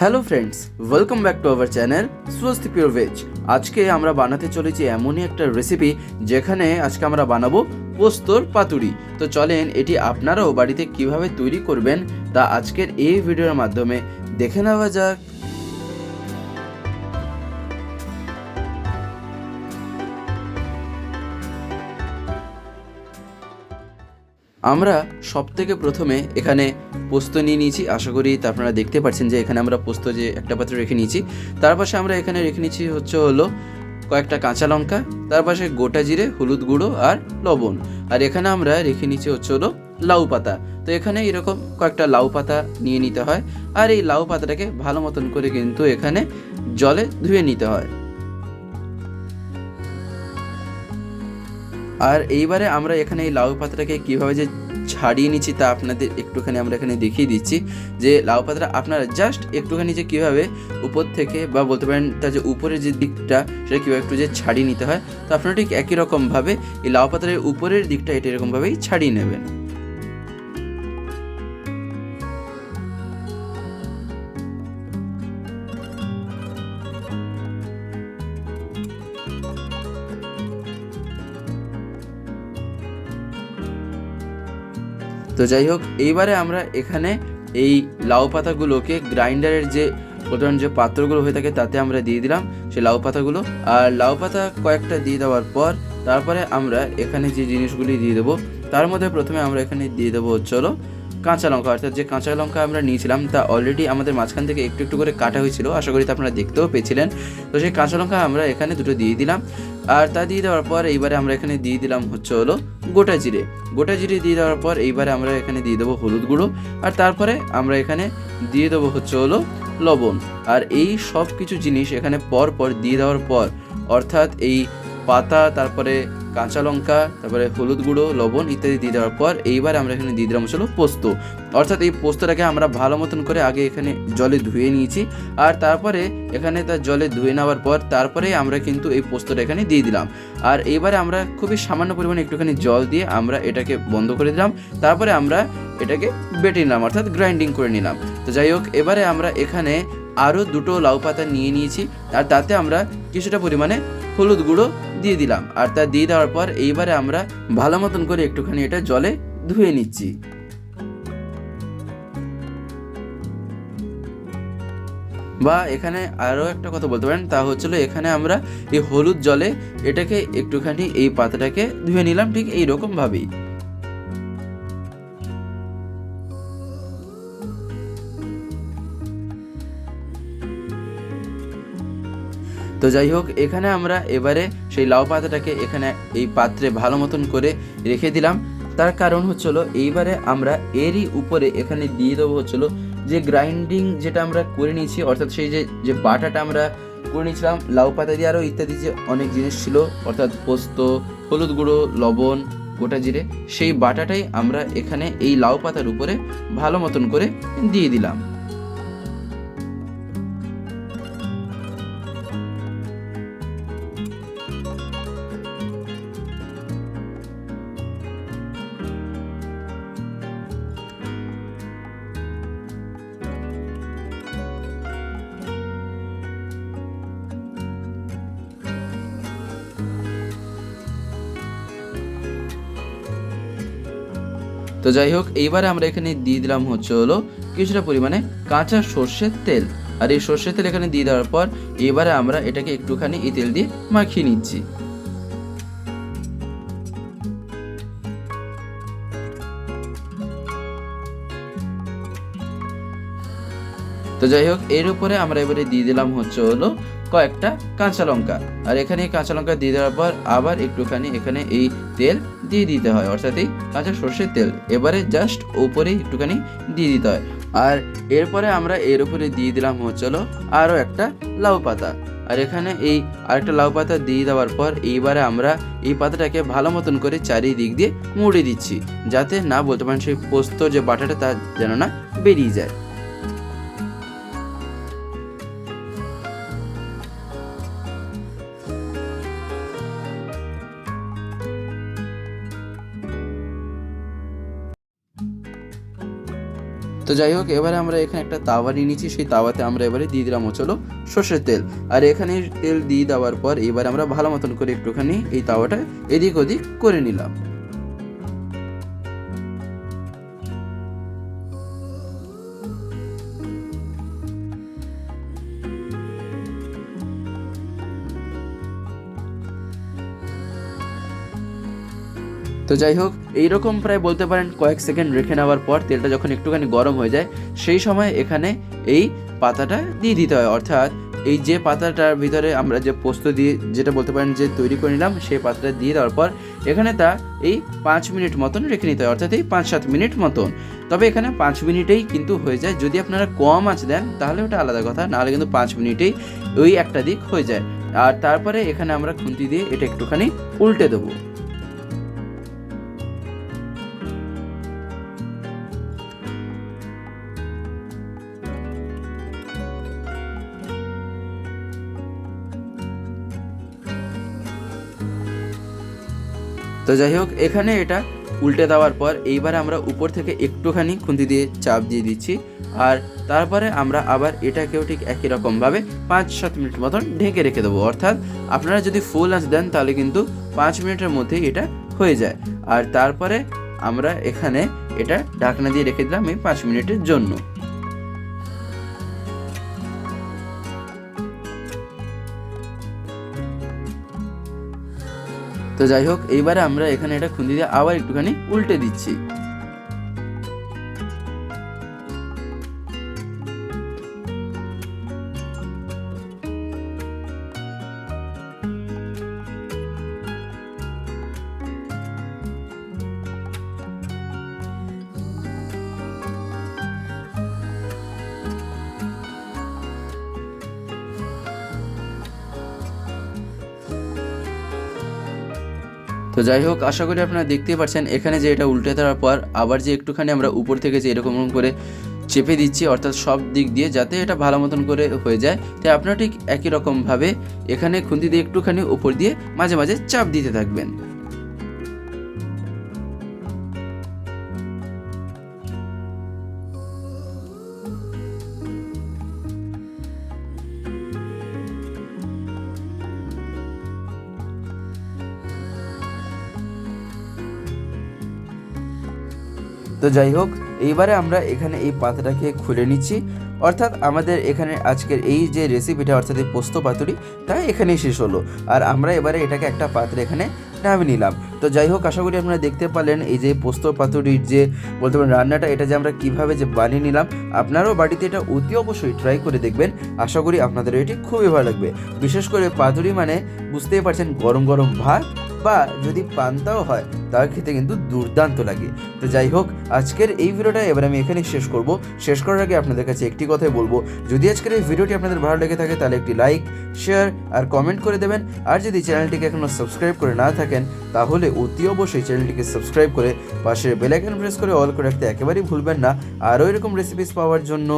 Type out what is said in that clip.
Hello friends, welcome back to our channel স্বস্তি pure veg. আজকে আমরা বানাতে চলেছি এমনই একটা রেসিপি যেখানে আজকে আমরা বানাবো পোস্তর পাতুরি। তো চলেন এটি আপনারাও বাড়িতে কিভাবে তৈরি করবেন তা আজকের এই ভিডিওর মাধ্যমে দেখে নেওয়া যাক। আমরা সবথেকে প্রথমে এখানে পোস্ত নিয়ে নিয়েছি। আশা করি তা আপনারা দেখতে পাচ্ছেন যে এখানে আমরা পোস্ত যে একটা পাত্রে রেখে নিয়েছি, তার পাশে আমরা এখানে রেখে নিয়েছি হলো কয়েকটা কাঁচা লঙ্কা, তার পাশে গোটা জিরে, হলুদ গুঁড়ো আর লবণ। আর এখানে আমরা রেখে নিচ্ছি হলো লাউ পাতা। তো এখানে এরকম কয়েকটা লাউ পাতা নিয়ে নিতে হয়, আর এই লাউ পাতাটাকে ভালো মতন করে কিন্তু এখানে জলে ধুয়ে নিতে হয়। আর এইবারে আমরা এখানে এই লাউ পাতাটাকে কীভাবে যে ছাড়িয়ে নিচ্ছি তা আপনাদের একটুখানি আমরা এখানে দেখিয়ে দিচ্ছি। যে লাউ পাতাটা আপনারা জাস্ট একটুখানি যে কীভাবে উপর থেকে বা বলতে পারেন তার যে উপরের যে দিকটা সেটা কীভাবে একটু যে ছাড়িয়ে নিতে হয়, তো আপনারা ঠিক একই রকমভাবে এই লাউ পাতার উপরের দিকটা এটা এরকমভাবেই ছাড়িয়ে নেবেন। তো যাই হোক, এইবারে আমরা এখানে এই লাউ পাতাগুলোকে গ্রাইন্ডারের যে প্রধান যে পাত্রগুলো হয়ে থাকে তাতে আমরা দিয়ে দিলাম সেই লাউ পাতাগুলো। আর লাউ পাতা কয়েকটা দিয়ে দেওয়ার পর তারপরে আমরা এখানে যে জিনিসগুলি দিয়ে দেবো, তার মধ্যে প্রথমে আমরা এখানে দিয়ে দেবো হলো কাঁচা লঙ্কা। অর্থাৎ যে কাঁচা লঙ্কা আমরা নিয়েছিলাম তা অলরেডি আমাদের মাঝখান থেকে একটু একটু করে কাটা হয়েছিল, আশা করি তা আপনারা দেখতেও পেয়েছিলেন। তো সেই কাঁচা লঙ্কা আমরা এখানে দুটো দিয়ে দিলাম। আর তা দিয়ে দেওয়ার পর এইবারে আমরা এখানে দিয়ে দিলাম হলো গোটা জিরে। গোটা জিরে দিয়ে দেওয়ার পর এইবারে আমরা এখানে দিয়ে দেবো হলুদ গুঁড়ো, আর তারপরে আমরা এখানে দিয়ে দেবো হলো লবণ। আর এই সব কিছু জিনিস এখানে পর পর দিয়ে দেওয়ার পর, অর্থাৎ এই পাতা, তারপরে কাঁচা লঙ্কা, তারপরে হলুদ গুঁড়ো, লবণ ইত্যাদি দিয়ে দেওয়ার পর এইবার আমরা এখানে দিয়ে দিলাম হলো পোস্ত। অর্থাৎ এই পোস্তটাকে আমরা ভালো মতন করে আগে এখানে জলে ধুয়ে নিয়েছি, আর তারপরে এখানে তার জলে ধুয়ে নেওয়ার পর তারপরে আমরা কিন্তু এই পোস্তটা এখানে দিয়ে দিলাম। আর এইবারে আমরা খুবই সামান্য পরিমাণে একটুখানি জল দিয়ে আমরা এটাকে বন্ধ করে দিলাম। তারপরে আমরা এটাকে বেটে নিলাম, অর্থাৎ গ্রাইন্ডিং করে নিলাম। তো যাই হোক, এবারে আমরা এখানে আরও দুটো লাউ পাতা নিয়ে নিয়েছি, আর তাতে আমরা কিছুটা পরিমাণে হলুদ গুঁড়ো দিয়ে দিলাম। আর তা দিয়ে দেওয়ার পর এইবারে আমরা ভালো মতন করে একটুখানি এটা জলে ধুয়ে নিচ্ছি। বা এখানে আরও একটা কথা বলতে পারেন, তা হচ্ছিলো এখানে আমরা এই হলুদ জলে এটাকে একটুখানি এই পাতাটাকে ধুয়ে নিলাম, ঠিক এইরকমভাবেই। তো যাই হোক, এখানে আমরা এবারে সেই লাউ পাতাটাকে এখানে এই পাত্রে ভালো মতন করে রেখে দিলাম। তার কারণ হচ্ছিলো এইবারে আমরা এরই উপরে এখানে দিয়ে দেবো হচ্ছিলো যে গ্রাইন্ডিং যেটা আমরা করে নিয়েছি, অর্থাৎ সেই যে বাটাটা আমরা করে নিয়েছিলাম লাউ পাতা দিয়ে, আরও ইত্যাদি যে অনেক জিনিস ছিল, অর্থাৎ পোস্ত, হলুদ গুঁড়ো, লবণ, গোটা জিরে, সেই বাটাটাই আমরা এখানে এই লাউ পাতার উপরে ভালো মতন করে দিয়ে দিলাম। তো যাই হোক, এইবারে আমরা এখানে দিয়ে দিলাম হলো কিছুটা পরিমাণে কাঁচা সর্ষের তেল। আর এই সর্ষের তেল এখানে দিয়ে দেওয়ার পর এবারে আমরা এটাকে একটুখানি এই তেল দিয়ে মাখিয়ে নিচ্ছি। তো যাই হোক, এর উপরে আমরা এবারে দিয়ে দিলাম হলো কয়েকটা কাঁচা লঙ্কা। আর এখানে কাঁচা লঙ্কা দিয়ে দেওয়ার পর আবার একটুখানি এখানে এই তেল দিয়ে দিতে হয়, অর্থাৎ এই কাঁচা সর্ষের তেল এবারে জাস্ট উপরে একটুখানি দিয়ে দিতে হয়। আর এরপরে আমরা এর উপরে দিয়ে দিলাম হলো আরও একটা লাউ পাতা। আর এখানে এই আরেকটা লাউ পাতা দিয়ে দেওয়ার পর এইবারে আমরা এই পাতাটাকে ভালো মতন করে চারিদিক দিয়ে মুড়ে দিচ্ছি, যাতে না বলতে পারেন সেই পোস্ত যে বাটাটা তা যেন না বেরিয়ে যায়। তো যাই হোক, এবারে আমরা এখানে একটা তাওয়া নিয়ে নিচ্ছি, সেই তাওয়াতে আমরা এবারে দিয়ে দিলাম হলো সর্ষের তেল। আর এখানে তেল দিয়ে দেওয়ার পর এবার আমরা ভালো মতন করে একটুখানি এই তাওয়াটা এদিক ওদিক করে নিলাম। তো যাই হোক, এইরকম প্রায় বলতে পারেন কয়েক সেকেন্ড রেখে নেওয়ার পর তেলটা যখন একটুখানি গরম হয়ে যায়, সেই সময় এখানে এই পাতাটা দিয়ে দিতে হয়। অর্থাৎ এই যে পাতাটার ভিতরে আমরা যে পোস্ত দিয়ে যেটা বলতে পারেন যে তৈরি করে নিলাম, সেই পাতাটা দিয়ে দেওয়ার পর এখানে তা এই 5 মিনিট মতন রেখে নিতে হয়, অর্থাৎ এই 5-7 মিনিট মতন। তবে এখানে 5 মিনিটেই কিন্তু হয়ে যায়। যদি আপনারা কম আঁচ দেন তাহলে ওটা আলাদা কথা, নাহলে কিন্তু 5 মিনিটেই ওই একটা দিক হয়ে যায়। আর তারপরে এখানে আমরা খুন্তি দিয়ে এটা একটুখানি উল্টে দেবো। তো যাই হোক, এখানে এটা উল্টে দেওয়ার পর এইবারে আমরা উপর থেকে একটুখানি খুন্তি দিয়ে চাপ দিয়ে দিচ্ছি। আর তারপরে আমরা আবার এটাকেও ঠিক একই রকমভাবে 5-7 মিনিট মতন ঢেকে রেখে দেবো। অর্থাৎ আপনারা যদি ফুল আঁচ দেন তাহলে কিন্তু 5 মিনিটের মধ্যেই এটা হয়ে যায়। আর তারপরে আমরা এখানে এটা ঢাকনা দিয়ে রেখে দিলাম এই 5 মিনিটের জন্য। তো যাই হোক, এইবারে আমরা এখানে এটা খুন্তি দিয়ে আবার একটুখানি উল্টে দিচ্ছি। তো যাই হোক, আশা করি আপনারা দেখতেই পাচ্ছেন এখানে যে এটা উল্টে দেওয়ার পর আবার যে একটুখানি আমরা উপর থেকে যে এরকম করে চেপে দিচ্ছি, অর্থাৎ সব দিক দিয়ে যাতে এটা ভালো মতন করে হয়ে যায়। তাই আপনারা ঠিক একই রকমভাবে এখানে খুন্তি দিয়ে একটুখানি উপর দিয়ে মাঝে মাঝে চাপ দিতে থাকবেন। তো যাই হোক, এইবারে আমরা এখানে এই পাতাটাকে খুলে নিচ্ছি। অর্থাৎ আমাদের এখানে আজকের এই যে রেসিপিটা, অর্থাৎ এই পোস্ত পাতুরি, তা এখানেই শেষ হলো। আর আমরা এবারে এটাকে একটা পাত্রে এখানে নামিয়ে নিলাম। তো যাই হোক, আশা করি আপনারা দেখতে পারলেন এই যে পোস্ত পাতুরির যে বলতে পারেন রান্নাটা, এটা যে আমরা কীভাবে যে বানিয়ে নিলাম। আপনারাও বাড়িতে এটা অতি অবশ্যই ট্রাই করে দেখবেন। আশা করি আপনাদের এটি খুবই ভালো লাগবে। বিশেষ করে পাতুরি মানে বুঝতেই পারছেন, গরম গরম ভাত বা যদি পান্তাও হয় তার খেতে কিন্তু দুর্দান্ত লাগে। তো যাই হোক, আজকের এই ভিডিওটা এবার আমি এখানে শেষ করব। শেষ করার আগে আপনাদের কাছে একটি কথাই বলবো, যদি আজকের এই ভিডিওটি আপনাদের ভালো লেগে থাকে তাহলে একটি লাইক, শেয়ার আর কমেন্ট করে দেবেন। আর যদি চ্যানেলটিকে এখনও সাবস্ক্রাইব করে না থাকেন তাহলে অতি অবশ্যই চ্যানেলটিকে সাবস্ক্রাইব করে পাশের বেল আইকন প্রেস করে অল করে রাখতে একেবারেই ভুলবেন না, আরও এরকম রেসিপিস পাওয়ার জন্য।